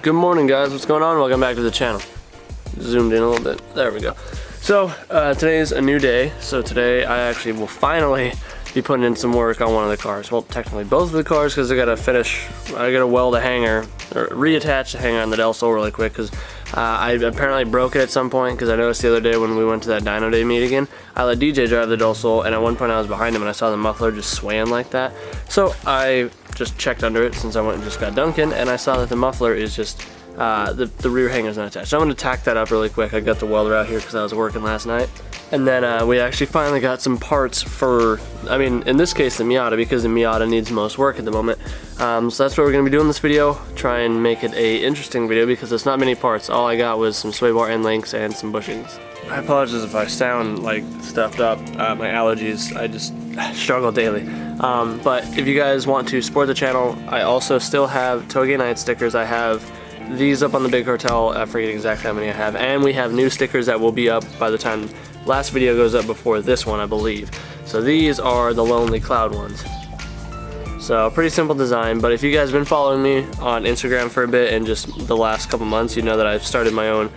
Good morning, guys. What's going on? Welcome back to the channel. Zoomed in a little bit. There we go. So today is a new day. So today I actually will finally be putting in some work on one of the cars. Well, technically both of the cars, because I gotta weld a hanger or reattach the hanger on the Del Sol really quick, because I apparently broke it at some point, because I noticed the other day when we went to that dyno day meet again, I let DJ drive the Del Sol, and at one point I was behind him and I saw the muffler just swaying like that. So I just checked under it since I went and just got Dunkin', and I saw that the muffler is just the rear hanger's not attached. So I'm gonna tack that up really quick. I got the welder out here because I was working last night. And then we actually finally got some parts for, I mean, in this case the Miata, because the Miata needs most work at the moment. So that's what we're going to be doing this video. Try and make it a interesting video because there's not many parts. All I got was some sway bar end links and some bushings. I apologize if I sound like stuffed up. My allergies, I just struggle daily. But if you guys want to support the channel, I also still have Toge Night stickers. I have these up on the Big Cartel. I forget exactly how many I have. And we have new stickers that will be up by the time last video goes up before this one, I believe. So these are the Lonely Cloud ones. So pretty simple design, but if you guys have been following me on Instagram for a bit and just the last couple months, you know that I've started my own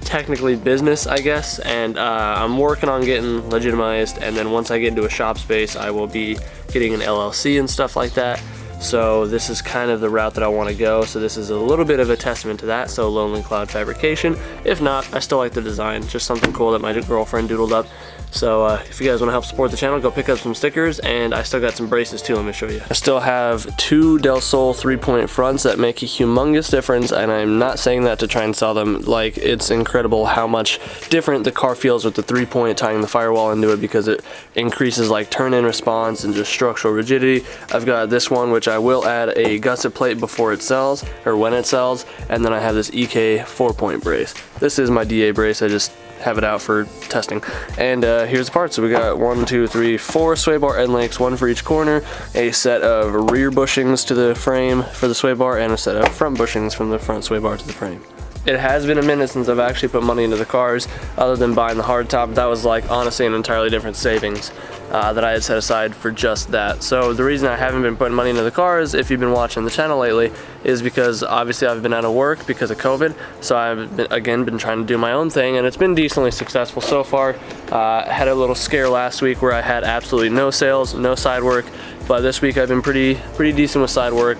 technically business, I guess, and I'm working on getting legitimized, and then once I get into a shop space, I will be getting an LLC and stuff like that. So this is kind of the route that I want to go. So this is a little bit of a testament to that. So Lonely Cloud Fabrication. If not, I still like the design. Just something cool that my girlfriend doodled up. So if you guys want to help support the channel, go pick up some stickers, and I still got some braces too, let me show you. I still have two Del Sol 3-point fronts that make a humongous difference, and I'm not saying that to try and sell them. Like, it's incredible how much different the car feels with the 3-point tying the firewall into it, because it increases like turn-in response and just structural rigidity. I've got this one, which I will add a gusset plate before it sells, or when it sells, and then I have this EK 4-point brace. This is my DA brace, I just have it out for testing. And here's the parts. So we got 1, 2, 3, 4 sway bar end links, one for each corner, a set of rear bushings to the frame for the sway bar, and a set of front bushings from the front sway bar to the frame. It has been a minute since I've actually put money into the cars, other than buying the hardtop. That was like honestly an entirely different savings that I had set aside for just that. So the reason I haven't been putting money into the cars, if you've been watching the channel lately, is because obviously I've been out of work because of COVID. So I've been trying to do my own thing, and it's been decently successful so far. Had a little scare last week where I had absolutely no sales, no side work, but this week I've been pretty decent with side work.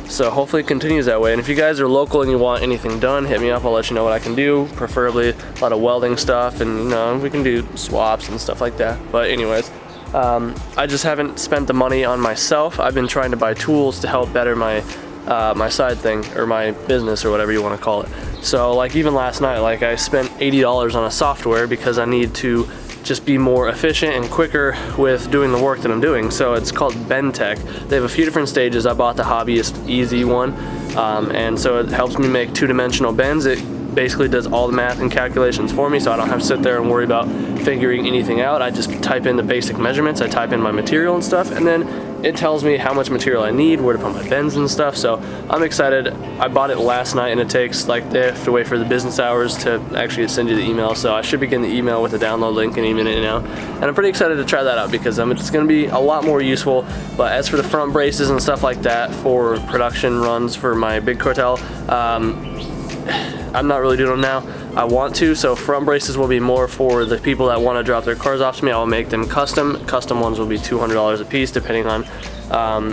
So hopefully it continues that way. And if you guys are local and you want anything done, hit me up. I'll let you know what I can do. Preferably a lot of welding stuff, and you know, we can do swaps and stuff like that. But anyways, I just haven't spent the money on myself. I've been trying to buy tools to help better my my side thing, or my business, or whatever you want to call it. So like even last night, like I spent $80 on a software because I need to just be more efficient and quicker with doing the work that I'm doing. So it's called Bentech. They have a few different stages. I bought the Hobbyist Easy one, and so it helps me make two-dimensional bends. It basically does all the math and calculations for me, so I don't have to sit there and worry about figuring anything out. I just type in the basic measurements, I type in my material and stuff, and then it tells me how much material I need, where to put my bends and stuff. So I'm excited. I bought it last night, and it takes, like, they have to wait for the business hours to actually send you the email. So I should be getting the email with the download link any minute now. And I'm pretty excited to try that out because it's going to be a lot more useful. But as for the front braces and stuff like that for production runs for my Big Cartel, I'm not really doing them now. I want to, so front braces will be more for the people that want to drop their cars off to me. I will make them custom. Custom ones will be $200 a piece, depending on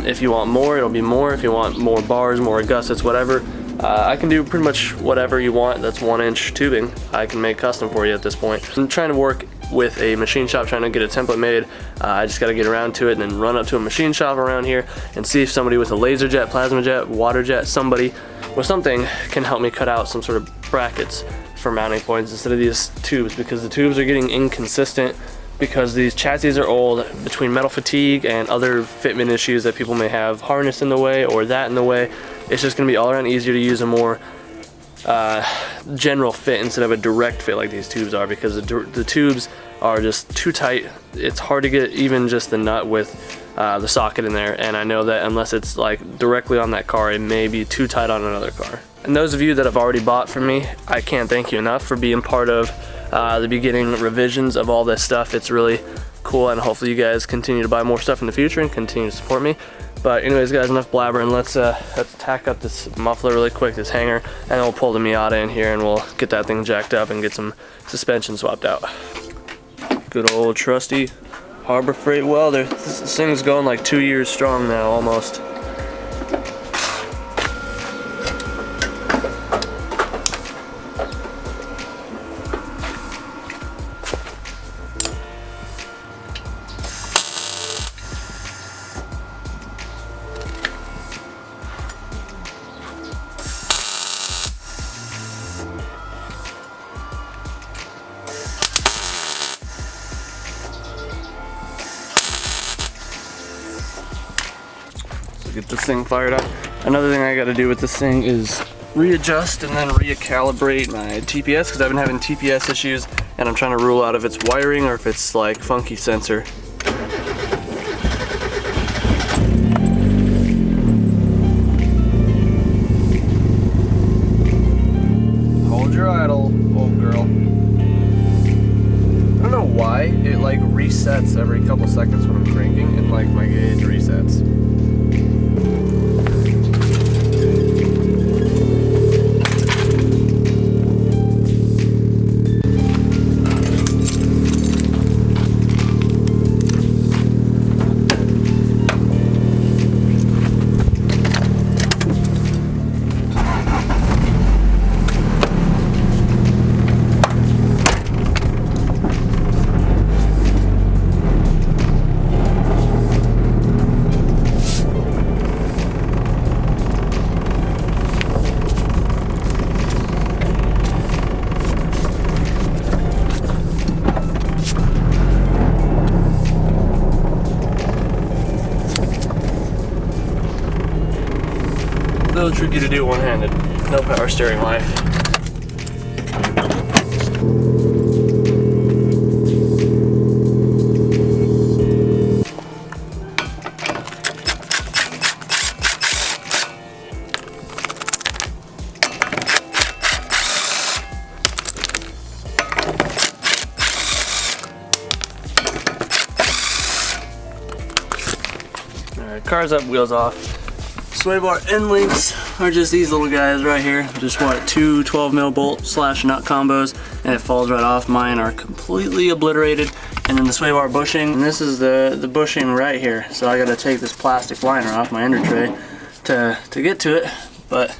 if you want more, it'll be more. If you want more bars, more gussets, whatever, I can do pretty much whatever you want that's 1-inch tubing. I can make custom for you at this point. I'm trying to work with a machine shop, trying to get a template made. I just got to get around to it and then run up to a machine shop around here and see if somebody with a laser jet, plasma jet, water jet, somebody with something can help me cut out some sort of brackets for mounting points instead of these tubes, because the tubes are getting inconsistent because these chassis are old, between metal fatigue and other fitment issues that people may have, harness in the way or that in the way. It's just going to be all around easier to use a more general fit instead of a direct fit like these tubes are, because the tubes are just too tight. It's hard to get even just the nut with the socket in there, and I know that unless it's like directly on that car, it may be too tight on another car. And those of you that have already bought from me, I can't thank you enough for being part of the beginning revisions of all this stuff. It's really cool, and hopefully you guys continue to buy more stuff in the future and continue to support me. But anyways, guys, enough blabbering. Let's tack up this muffler really quick, this hanger, and then we'll pull the Miata in here and we'll get that thing jacked up and get some suspension swapped out. Good old trusty Harbor Freight welder. This thing's going like 2 years strong now, almost. Get this thing fired up. Another thing I got to do with this thing is readjust and then recalibrate my TPS, because I've been having TPS issues and I'm trying to rule out if it's wiring or if it's like funky sensor. Hold your idle, old girl. I don't know why it like resets every couple seconds when I'm cranking, and like my gauge resets. A little tricky to do one-handed. No power steering life. Alright, car's up, wheels off. Sway bar end links are just these little guys right here. Just what, 2 12mm bolt / nut combos, and it falls right off. Mine are completely obliterated. And then the sway bar bushing, and this is the bushing right here. So I gotta take this plastic liner off my ender tray to get to it, but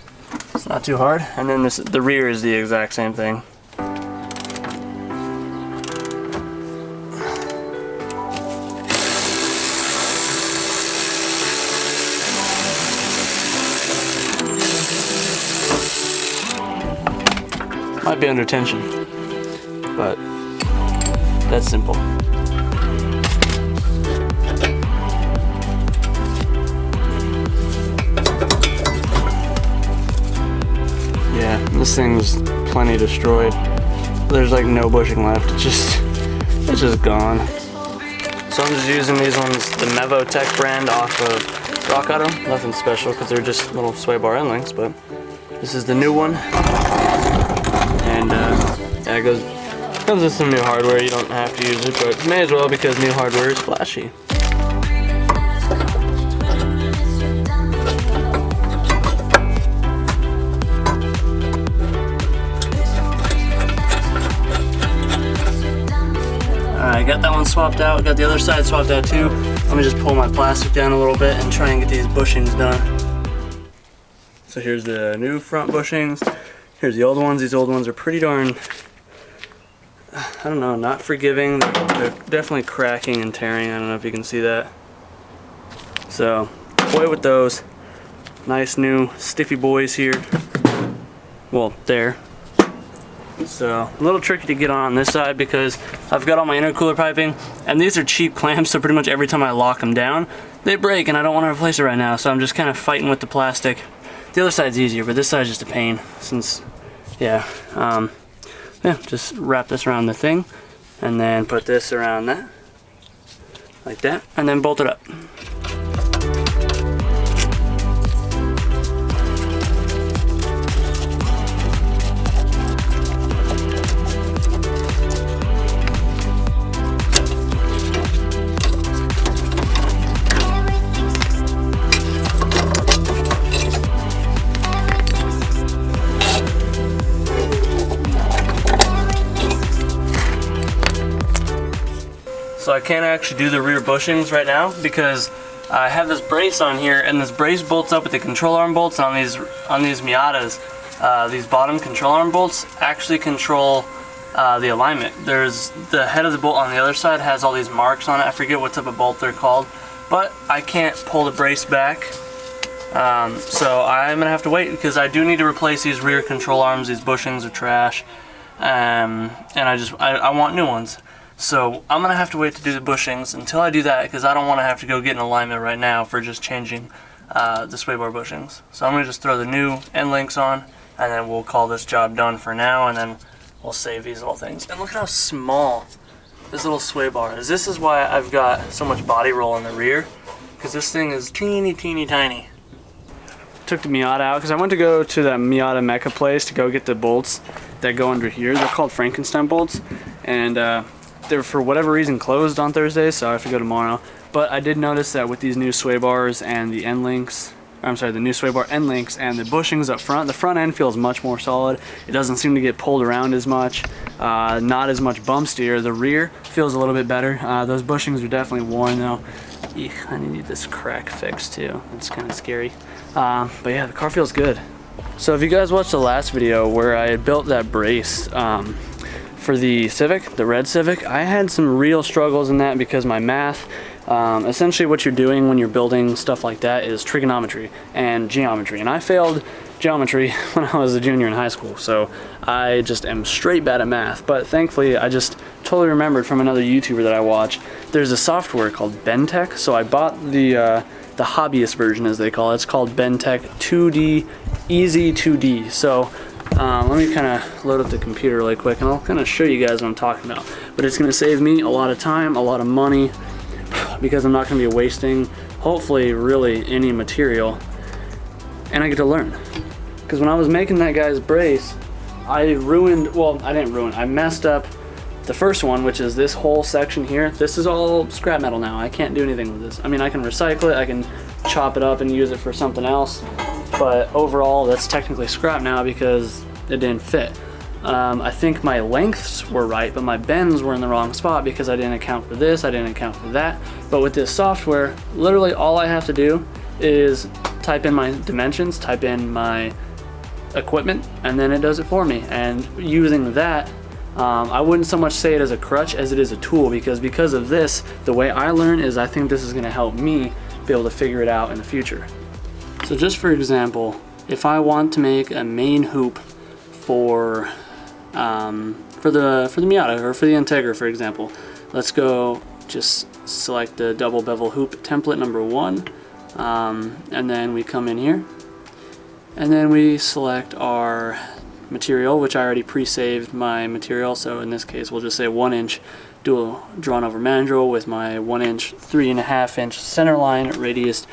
it's not too hard. And then the rear is the exact same thing. Might be under tension, but that's simple. Yeah, this thing's plenty destroyed. There's like no bushing left. It's just gone. So I'm just using these ones, the Mevo Tech brand off of Rock Auto. Nothing special because they're just little sway bar end links, but this is the new one. And yeah, it comes with some new hardware. You don't have to use it, but may as well because new hardware is flashy. Alright, got that one swapped out. Got the other side swapped out too. Let me just pull my plastic down a little bit and try and get these bushings done. So here's the new front bushings. Here's the old ones. These old ones are pretty darn, I don't know, not forgiving. They're definitely cracking and tearing. I don't know if you can see that. So, play with those. Nice new stiffy boys here. Well, there. So, a little tricky to get on this side because I've got all my intercooler piping, and these are cheap clamps, so pretty much every time I lock them down, they break, and I don't want to replace it right now, so I'm just kind of fighting with the plastic. The other side's easier, but this side's just a pain since, yeah, just wrap this around the thing and then put this around that, like that, and then bolt it up. So I can't actually do the rear bushings right now because I have this brace on here, and this brace bolts up with the control arm bolts. On these Miatas, these bottom control arm bolts actually control the alignment. There's the head of the bolt on the other side has all these marks on it. I forget what type of bolt they're called, but I can't pull the brace back. So I'm gonna have to wait because I do need to replace these rear control arms. These bushings are trash, and I want new ones. So I'm gonna have to wait to do the bushings until I do that because I don't want to have to go get an alignment right now for just changing the sway bar bushings. So I'm gonna just throw the new end links on, and then we'll call this job done for now, and then we'll save these little things. And look at how small this little sway bar is. This is why I've got so much body roll in the rear, because this thing is teeny tiny. Took the Miata out because I went to go to that Miata Mecha place to go get the bolts that go under here. They're called Frankenstein bolts, and they're for whatever reason closed on Thursday, so I have to go tomorrow. But I did notice that with these new sway bars and the end links, the new sway bar end links and the bushings up front, the front end feels much more solid. It doesn't seem to get pulled around as much, not as much bump steer. The rear feels a little bit better. Those bushings are definitely worn though. Eek, I need this crack fixed too. It's kind of scary. But yeah, the car feels good. So if you guys watched the last video where I built that brace for the Civic, the red Civic, I had some real struggles in that because my math, essentially what you're doing when you're building stuff like that is trigonometry and geometry. And I failed geometry when I was a junior in high school, so I just am straight bad at math. But thankfully I just totally remembered from another YouTuber that I watch, there's a software called Bentech. So I bought the hobbyist version, as they call it. It's called Bentech 2D Easy 2D. So let me kind of load up the computer really quick and I'll kind of show you guys what I'm talking about. But it's going to save me a lot of time, a lot of money, because I'm not going to be wasting hopefully really any material, and I get to learn. Because when I was making that guy's brace, I messed up the first one, which is this whole section here. This is all scrap metal now. I can't do anything with this. I mean, I can recycle it, I can chop it up and use it for something else, but overall that's technically scrap now because it didn't fit. I think my lengths were right, but my bends were in the wrong spot because I didn't account for this, I didn't account for that. But with this software, literally all I have to do is type in my dimensions, type in my equipment, and then it does it for me. And using that, I wouldn't so much say it as a crutch as it is a tool, because of this, the way I learn is I think this is going to help me be able to figure it out in the future. So just for example, if I want to make a main hoop for the Miata or for the Integra, for example, let's go just select the double bevel hoop template number 1, and then we come in here and then we select our material, which I already pre-saved my material. So in this case we'll just say 1-inch dual drawn over mandrel with my 1-inch 3.5-inch centerline radius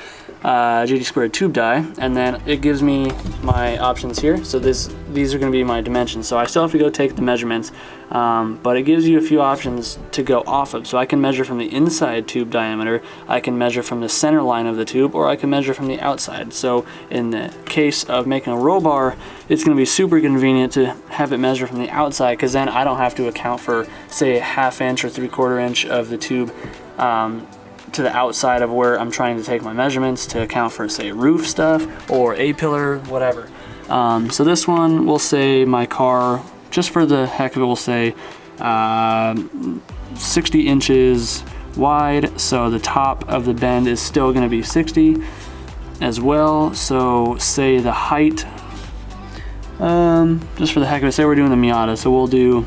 JD squared tube die, and then it gives me my options here. So these are going to be my dimensions. So I still have to go take the measurements, but it gives you a few options to go off of. So I can measure from the inside tube diameter, I can measure from the center line of the tube, or I can measure from the outside. So in the case of making a roll bar, it's going to be super convenient to have it measure from the outside, because then I don't have to account for, say, 1/2 inch or 3/4 inch of the tube to the outside of where I'm trying to take my measurements to account for, say, roof stuff or A-pillar, whatever. So this one, we'll say my car, just for the heck of it, we'll say 60 inches wide, so the top of the bend is still going to be 60 as well. So say the height, just for the heck of it, say we're doing the Miata, so we'll do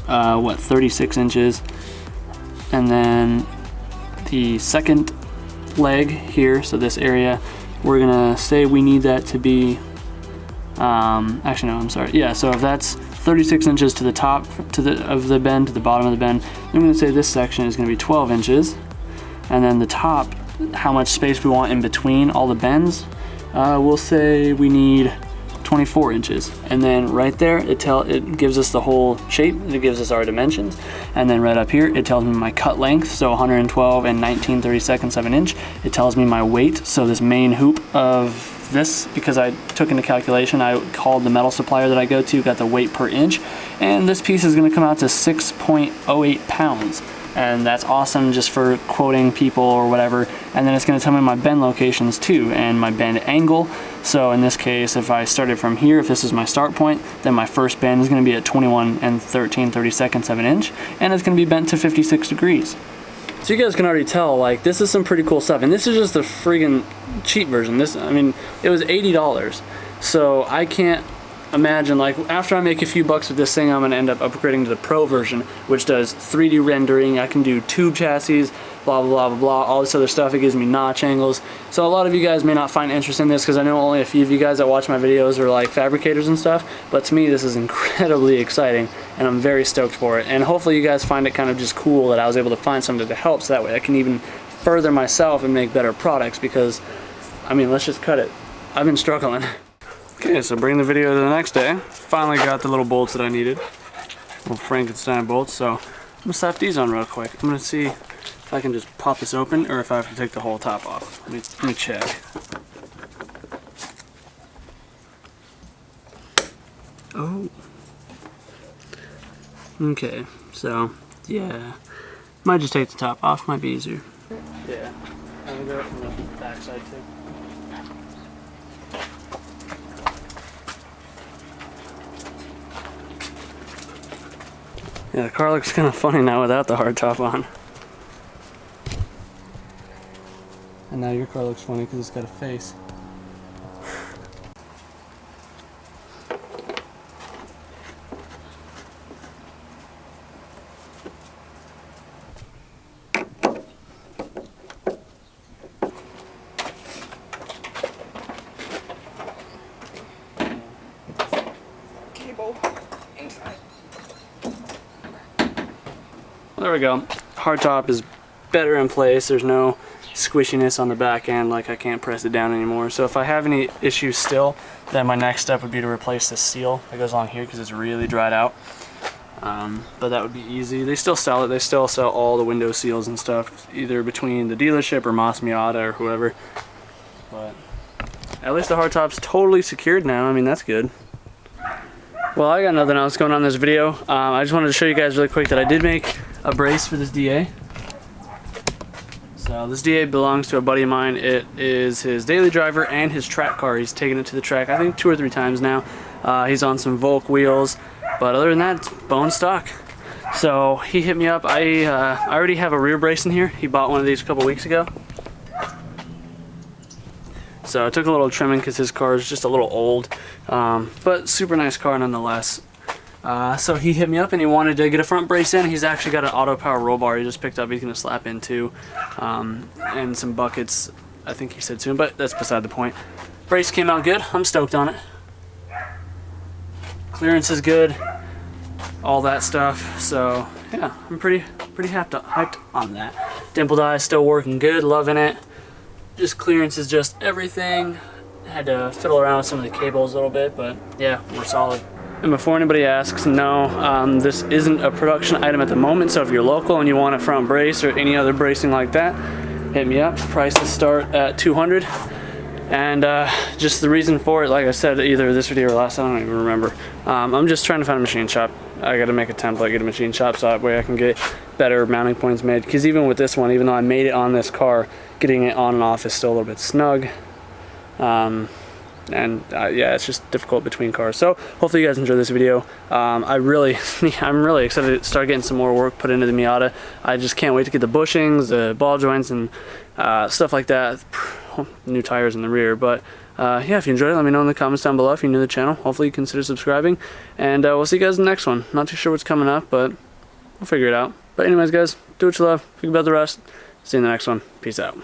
36 inches, and then the second leg here, so this area, we're gonna say we need that to be actually no, I'm sorry, yeah, so if that's 36 inches to the top of the bend to the bottom of the bend, I'm gonna say this section is gonna be 12 inches, and then the top, how much space we want in between all the bends, we'll say we need 24 inches, and then right there it gives us the whole shape, it gives us our dimensions, and then right up here it tells me my cut length, so 112 and 19/32 of an inch. It tells me my weight, so this main hoop of this, because I took into calculation, I called the metal supplier that I go to, got the weight per inch, and this piece is going to come out to 6.08 pounds. and that's awesome just for quoting people or whatever. And then it's going to tell me my bend locations too, and my bend angle. So in this case, if I started from here, if this is my start point, then my first bend is going to be at 21 and 13/32 of an inch, and it's going to be bent to 56 degrees. So you guys can already tell, like, this is some pretty cool stuff, and this is just the friggin' cheap version. This, I mean, it was $80, so I can't imagine, like, after I make a few bucks with this thing, I'm gonna end up upgrading to the Pro version, which does 3D rendering. I can do tube chassis, blah, blah, blah, blah, blah, all this other stuff. It gives me notch angles. So a lot of you guys may not find interest in this because I know only a few of you guys that watch my videos are like fabricators and stuff, but to me this is incredibly exciting and I'm very stoked for it. And hopefully you guys find it kind of just cool that I was able to find something to help, so that way I can even further myself and make better products, because, I mean, let's just cut it. I've been struggling. Okay, so bring the video to the next day. Finally got the little bolts that I needed. Little Frankenstein bolts, so I'm gonna slap these on real quick. I'm gonna see if I can just pop this open or if I have to take the whole top off. Let me check. Oh. Okay, so, yeah. Might just take the top off, might be easier. Yeah, I'm gonna go from the back side too. Yeah, the car looks kind of funny now without the hardtop on. And now your car looks funny because it's got a face. Cable inside. There we go. Hardtop is better in place. There's no squishiness on the back end, like I can't press it down anymore. So if I have any issues still, then my next step would be to replace the seal that goes along here because it's really dried out. But that would be easy. They still sell it. They still sell all the window seals and stuff, either between the dealership or Miata or whoever. But at least the hardtop's totally secured now. I mean, that's good. Well, I got nothing else going on in this video. I just wanted to show you guys really quick that I did make a brace for this DA. So this DA belongs to a buddy of mine. It is his daily driver and his track car. He's taken it to the track, I think 2 or 3 times now. He's on some Volk wheels, but other than that, it's bone stock. So he hit me up. I already have a rear brace in here. He bought one of these a couple weeks ago. So I took a little trimming because his car is just a little old, but super nice car nonetheless. So he hit me up and he wanted to get a front brace in. He's actually got an auto power roll bar he just picked up. He's going to slap in too, and some buckets, I think he said soon, but that's beside the point. Brace came out good. I'm stoked on it. Clearance is good, all that stuff. So yeah, I'm pretty hyped on that. Dimpled eye still working good, loving it. Just clearance is just everything. Had to fiddle around with some of the cables a little bit, but yeah, we're solid. And before anybody asks, no, this isn't a production item at the moment, so if you're local and you want a front brace or any other bracing like that, hit me up. Prices start at $200. And just the reason for it, like I said, either this video or last, I don't even remember. I'm just trying to find a machine shop. I gotta make a template, get a machine shop, so that way I can get better mounting points made. Because even with this one, even though I made it on this car, getting it on and off is still a little bit snug. Yeah, it's just difficult between cars. So hopefully you guys enjoyed this video. I'm really excited to start getting some more work put into the Miata. I just can't wait to get the bushings, the ball joints, and stuff like that. New tires in the rear. But yeah, if you enjoyed it, let me know in the comments down below. If you're new to the channel, hopefully you consider subscribing. And we'll see you guys in the next one. Not too sure what's coming up, but we'll figure it out. But anyways, guys, do what you love. Think about the rest. See you in the next one. Peace out.